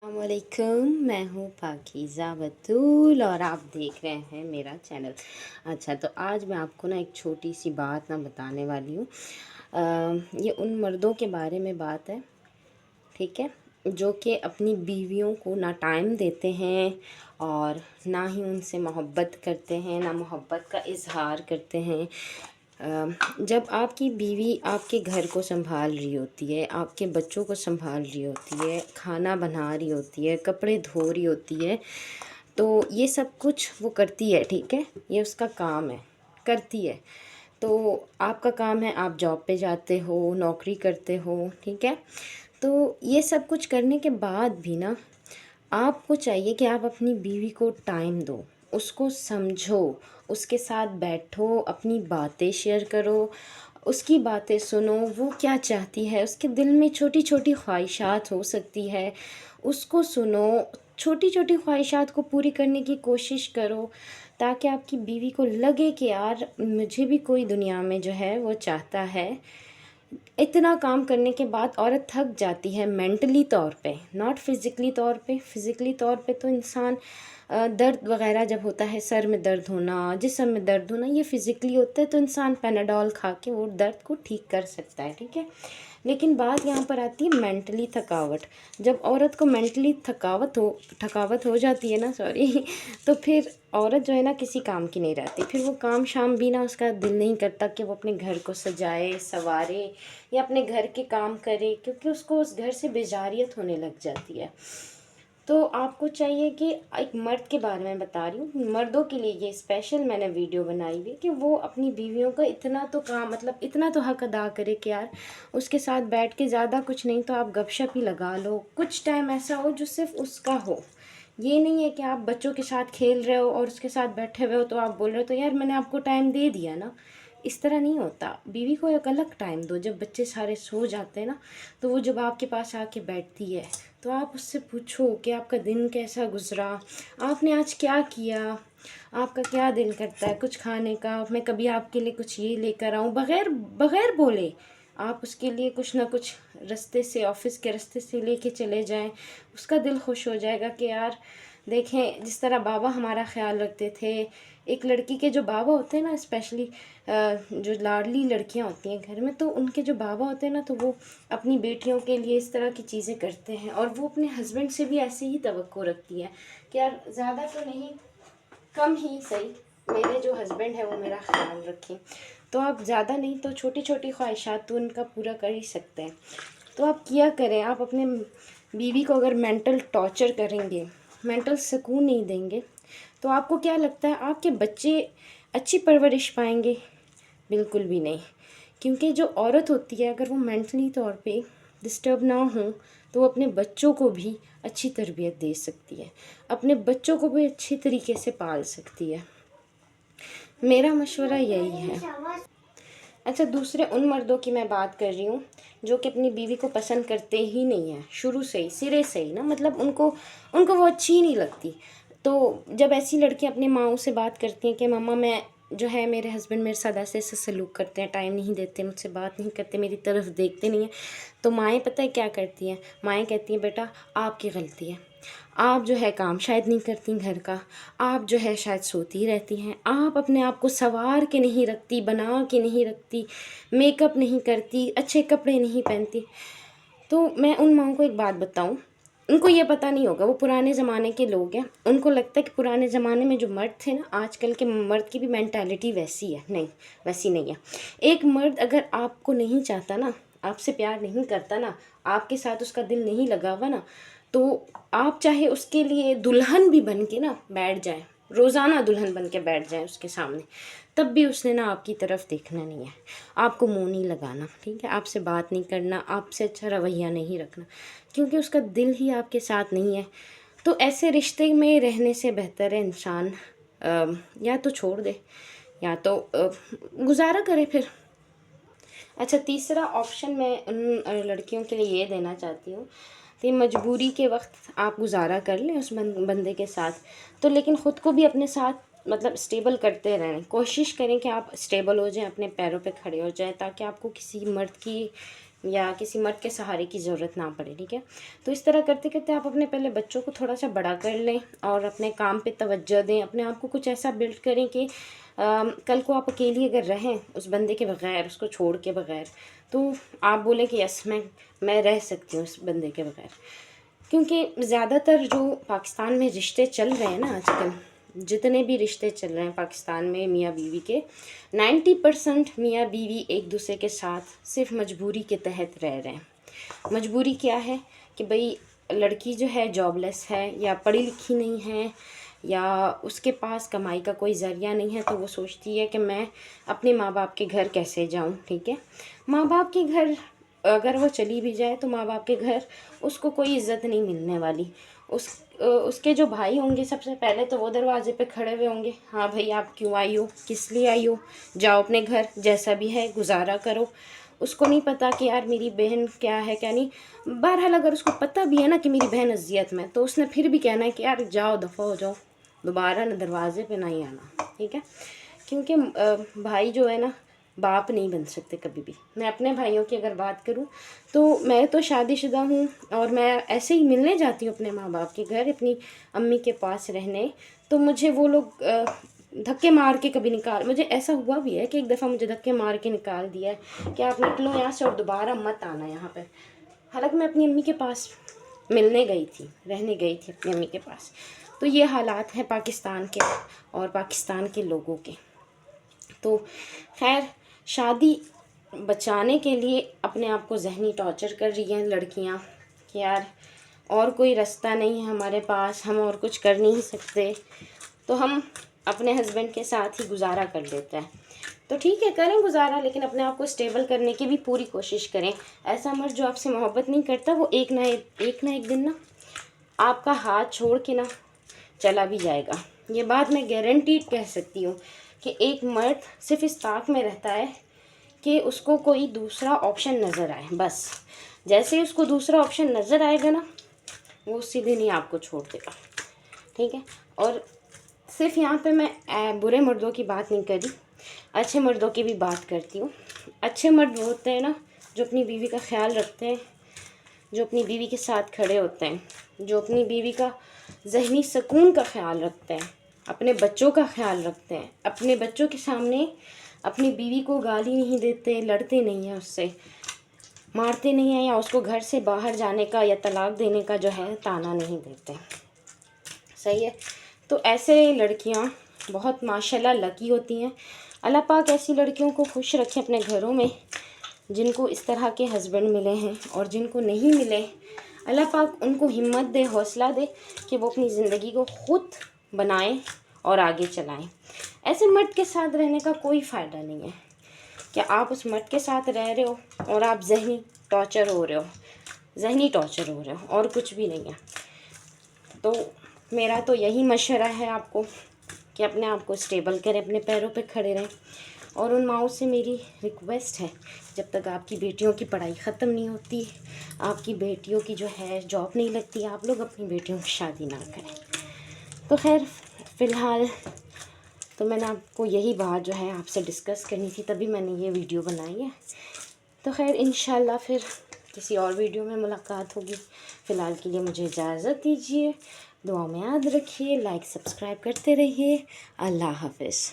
अस्सलामुअलैकुम, मैं हूँ पाकीज़ा बतूल और आप देख रहे हैं मेरा चैनल। अच्छा, तो आज मैं आपको ना एक छोटी सी बात बताने वाली हूँ। ये उन मर्दों के बारे में बात है, ठीक है, जो कि अपनी बीवियों को ना टाइम देते हैं और ना ही उनसे मोहब्बत करते हैं, ना मोहब्बत का इजहार करते हैं। जब आपकी बीवी आपके घर को संभाल रही होती है, आपके बच्चों को संभाल रही होती है, खाना बना रही होती है, कपड़े धो रही होती है, तो ये सब कुछ वो करती है, ठीक है, ये उसका काम है, करती है। तो आपका काम है, आप जॉब पे जाते हो, नौकरी करते हो, ठीक है। तो ये सब कुछ करने के बाद भी ना आपको चाहिए कि आप अपनी बीवी को टाइम दो, उसको समझो, उसके साथ बैठो, अपनी बातें शेयर करो, उसकी बातें सुनो, वो क्या चाहती है, उसके दिल में छोटी छोटी ख्वाहिशात हो सकती है, उसको सुनो, छोटी छोटी ख्वाहिशात को पूरी करने की कोशिश करो, ताकि आपकी बीवी को लगे कि यार मुझे भी कोई दुनिया में जो है वो चाहता है। इतना काम करने के बाद औरत थक जाती है मेंटली तौर पे, नॉट फिज़िकली तौर पे। फिज़िकली तौर पे तो इंसान दर्द वगैरह जब होता है, सर में दर्द होना, जिस्म में दर्द होना, ये फ़िज़िकली होता है, तो इंसान पैनाडोल खा के वो दर्द को ठीक कर सकता है, ठीक है। लेकिन बात यहाँ पर आती है मेंटली थकावट। जब औरत को मेंटली थकावट हो जाती है ना, सॉरी, तो फिर औरत जो है ना किसी काम की नहीं रहती। फिर वो काम शाम भी ना उसका दिल नहीं करता कि वो अपने घर को सजाए संवारे या अपने घर के काम करे, क्योंकि उसको उस घर से बेजारियत होने लग जाती है। तो आपको चाहिए कि एक मर्द के बारे में बता रही हूँ, मर्दों के लिए ये स्पेशल मैंने वीडियो बनाई हुई कि वो अपनी बीवियों का इतना तो काम, मतलब इतना तो हक अदा करे कि यार उसके साथ बैठ के ज़्यादा कुछ नहीं तो आप गपशप ही लगा लो, कुछ टाइम ऐसा हो जो सिर्फ उसका हो। ये नहीं है कि आप बच्चों के साथ खेल रहे हो और उसके साथ बैठे हुए हो तो आप बोल रहे हो तो यार मैंने आपको टाइम दे दिया ना। इस तरह नहीं होता। बीवी को एक अलग टाइम दो। जब बच्चे सारे सो जाते हैं ना, तो वो जब आपके पास आके बैठती है तो आप उससे पूछो कि आपका दिन कैसा गुजरा, आपने आज क्या किया, आपका क्या दिल करता है कुछ खाने का, मैं कभी आपके लिए कुछ ये लेकर आऊँ, बगैर बगैर बोले आप उसके लिए कुछ ना कुछ रास्ते से, ऑफिस के रास्ते से लेके चले जाएं। उसका दिल खुश हो जाएगा कि यार देखें जिस तरह बाबा हमारा ख्याल रखते थे। एक लड़की के जो बाबा होते हैं ना, स्पेशली जो लाडली लड़कियां होती हैं घर में, तो उनके जो बाबा होते हैं ना, तो वो अपनी बेटियों के लिए इस तरह की चीज़ें करते हैं। और वो अपने हस्बैंड से भी ऐसे ही तवक्को रखती है कि यार ज़्यादा तो नहीं, कम ही सही, मेरे जो हस्बैंड है वो मेरा ख्याल रखें। तो आप ज़्यादा नहीं तो छोटी छोटी ख्वाहिशात तो उनका पूरा कर ही सकते हैं। तो आप किया करें, आप अपने बीवी को अगर मेंटल टॉर्चर करेंगे, मेंटल सुकून नहीं देंगे, तो आपको क्या लगता है आपके बच्चे अच्छी परवरिश पाएंगे? बिल्कुल भी नहीं। क्योंकि जो औरत होती है अगर वो मेंटली तौर पे डिस्टर्ब ना हो तो वो अपने बच्चों को भी अच्छी तरबियत दे सकती है, अपने बच्चों को भी अच्छी तरीके से पाल सकती है। मेरा मशवरा यही है। अच्छा, दूसरे उन मर्दों की मैं बात कर रही हूँ जो कि अपनी बीवी को पसंद करते ही नहीं हैं, शुरू से ही, सिरे से ही ना, मतलब उनको उनको वो अच्छी ही नहीं लगती। तो जब ऐसी लड़कियाँ अपनी माँओं से बात करती हैं कि मम्मा मैं जो है, मेरे हस्बैंड मेरे साथ ऐसे ऐसे सलूक करते हैं, टाइम नहीं देते, मुझसे बात नहीं करते, मेरी तरफ देखते नहीं हैं, तो माएँ पता है क्या करती हैं? माएँ कहती हैं बेटा आपकी गलती है, आप जो है काम शायद नहीं करती घर का, आप जो है शायद सोती रहती हैं, आप अपने आप को संवार के नहीं रखती, बना के नहीं रखती, मेकअप नहीं करती, अच्छे कपड़े नहीं पहनती। तो मैं उन माँओं को एक बात बताऊं, उनको ये पता नहीं होगा, वो पुराने ज़माने के लोग हैं, उनको लगता है कि पुराने ज़माने में जो मर्द थे ना, आजकल के मर्द की भी मेंटालिटी वैसी है। नहीं, वैसी नहीं है। एक मर्द अगर आपको नहीं चाहता ना, आपसे प्यार नहीं करता ना, आपके साथ उसका दिल नहीं लगा हुआ ना, तो आप चाहे उसके लिए दुल्हन भी बन के ना बैठ जाए, रोज़ाना दुल्हन बन के बैठ जाए उसके सामने, तब भी उसने ना आपकी तरफ देखना नहीं है, आपको मुंह नहीं लगाना, ठीक है, आपसे बात नहीं करना, आपसे अच्छा रवैया नहीं रखना, क्योंकि उसका दिल ही आपके साथ नहीं है। तो ऐसे रिश्ते में रहने से बेहतर है इंसान या तो छोड़ दे या तो गुजारा करे फिर। अच्छा, तीसरा ऑप्शन मैं उन लड़कियों के लिए ये देना चाहती हूँ कि मजबूरी के वक्त आप गुजारा कर लें उस बंदे के साथ, तो लेकिन ख़ुद को भी अपने साथ मतलब स्टेबल करते रहें, कोशिश करें कि आप स्टेबल हो जाएं, अपने पैरों पे खड़े हो जाएं, ताकि आपको किसी मर्द की یا کسی مرد کے سہارے کی ضرورت نہ پڑے، ٹھیک ہے. تو اس طرح کرتے کرتے آپ اپنے پہلے بچوں کو تھوڑا سا بڑا کر لیں اور اپنے کام پہ توجہ دیں، اپنے آپ کو کچھ ایسا بلڈ کریں کہ کل کو آپ اکیلی اگر رہیں اس بندے کے بغیر، اس کو چھوڑ کے بغیر، تو آپ بولیں کہ یس میں رہ سکتی ہوں اس بندے کے بغیر. کیونکہ زیادہ تر جو پاکستان میں رشتے چل رہے ہیں نا آج کل، جتنے بھی رشتے چل رہے ہیں پاکستان میں میاں بیوی کے، 90% میاں بیوی ایک دوسرے کے ساتھ صرف مجبوری کے تحت رہ رہے ہیں. مجبوری کیا ہے کہ بھئی لڑکی جو ہے جاب لیس ہے، یا پڑھی لکھی نہیں ہے، یا اس کے پاس کمائی کا کوئی ذریعہ نہیں ہے، تو وہ سوچتی ہے کہ میں اپنے ماں باپ کے گھر کیسے جاؤں. ٹھیک ہے، ماں باپ کے گھر اگر وہ چلی بھی جائے تو ماں باپ کے گھر اس کو کوئی عزت نہیں ملنے والی. اس کے جو بھائی ہوں گے سب سے پہلے تو وہ دروازے پہ کھڑے ہوئے ہوں گے، ہاں بھئی آپ کیوں آئی ہو، کس لیے آئی ہو، جاؤ اپنے گھر، جیسا بھی ہے گزارا کرو. اس کو نہیں پتہ کہ یار میری بہن کیا ہے کیا نہیں. بہرحال اگر اس کو پتہ بھی ہے نا کہ میری بہن اذیت میں، تو اس نے پھر بھی کہنا ہے کہ یار جاؤ دفع ہو جاؤ، دوبارہ نہ دروازے پہ نہیں آنا. ٹھیک ہے، کیونکہ بھائی جو ہے نا باپ نہیں بن سکتے کبھی بھی. میں اپنے بھائیوں کی اگر بات کروں تو میں تو شادی شدہ ہوں، اور میں ایسے ہی ملنے جاتی ہوں اپنے ماں باپ کے گھر اپنی امی کے پاس رہنے، تو مجھے وہ لوگ دھکے مار کے کبھی مجھے ایسا ہوا بھی ہے کہ ایک دفعہ مجھے دھکے مار کے نکال دیا ہے کہ آپ نکلو یہاں سے اور دوبارہ مت آنا یہاں پہ. حالانکہ میں اپنی امی کے پاس ملنے گئی تھی، رہنے گئی تھی اپنی امی کے پاس. تو یہ حالات ہیں پاکستان کے اور پاکستان کے لوگوں کے. تو خیر، شادی بچانے کے لیے اپنے آپ کو ذہنی ٹارچر کر رہی ہیں لڑکیاں کہ یار اور کوئی رستہ نہیں ہے ہمارے پاس، ہم اور کچھ کر نہیں سکتے، تو ہم اپنے ہسبینڈ کے ساتھ ہی گزارا کر لیتے ہیں. تو ٹھیک ہے کریں گزارا، لیکن اپنے آپ کو اسٹیبل کرنے کی بھی پوری کوشش کریں. ایسا مرد جو آپ سے محبت نہیں کرتا وہ ایک نہ ایک دن نا آپ کا ہاتھ چھوڑ کے نا چلا بھی جائے گا. یہ بات میں گارنٹیڈ کہہ سکتی ہوں کہ ایک مرد صرف اس طاق میں رہتا ہے کہ اس کو کوئی دوسرا آپشن نظر آئے. بس جیسے اس کو دوسرا آپشن نظر آئے گا نا، وہ اسی دن ہی آپ کو چھوڑ دے گا. ٹھیک ہے، اور صرف یہاں پہ میں برے مردوں کی بات نہیں کر رہی، اچھے مردوں کی بھی بات کرتی ہوں. اچھے مرد وہ ہوتے ہیں نا جو اپنی بیوی کا خیال رکھتے ہیں، جو اپنی بیوی کے ساتھ کھڑے ہوتے ہیں، جو اپنی بیوی کا ذہنی سکون کا خیال رکھتے ہیں، اپنے بچوں کا خیال رکھتے ہیں، اپنے بچوں کے سامنے اپنی بیوی کو گالی نہیں دیتے، لڑتے نہیں ہیں، اس سے مارتے نہیں ہیں، یا اس کو گھر سے باہر جانے کا یا طلاق دینے کا جو ہے تانا نہیں دیتے. صحیح ہے، تو ایسے لڑکیاں بہت ماشاءاللہ لکی ہوتی ہیں. اللہ پاک ایسی لڑکیوں کو خوش رکھے اپنے گھروں میں جن کو اس طرح کے ہسبینڈ ملے ہیں، اور جن کو نہیں ملے اللہ پاک ان کو ہمت دے، حوصلہ دے کہ وہ اپنی زندگی کو خود بنائیں اور آگے چلائیں. ایسے مرد کے ساتھ رہنے کا کوئی فائدہ نہیں ہے کہ آپ اس مرد کے ساتھ رہ رہے ہو اور آپ ذہنی ٹارچر ہو رہے ہو، اور کچھ بھی نہیں ہے. تو میرا تو یہی مشورہ ہے آپ کو کہ اپنے آپ کو اسٹیبل کریں، اپنے پیروں پہ کھڑے رہیں. اور ان ماؤں سے میری ریکویسٹ ہے، جب تک آپ کی بیٹیوں کی پڑھائی ختم نہیں ہوتی، آپ کی بیٹیوں کی جو ہے جاب نہیں لگتی، آپ لوگ اپنی بیٹیوں کی شادی نہ کریں. تو خیر فی الحال تو میں نے آپ کو یہی بات جو ہے آپ سے ڈسکس کرنی تھی، تبھی میں نے یہ ویڈیو بنائی ہے. تو خیر انشاءاللہ پھر کسی اور ویڈیو میں ملاقات ہوگی. فی الحال کے لیے مجھے اجازت دیجیے، دعا میں یاد رکھیے، لائک سبسکرائب کرتے رہیے. اللہ حافظ.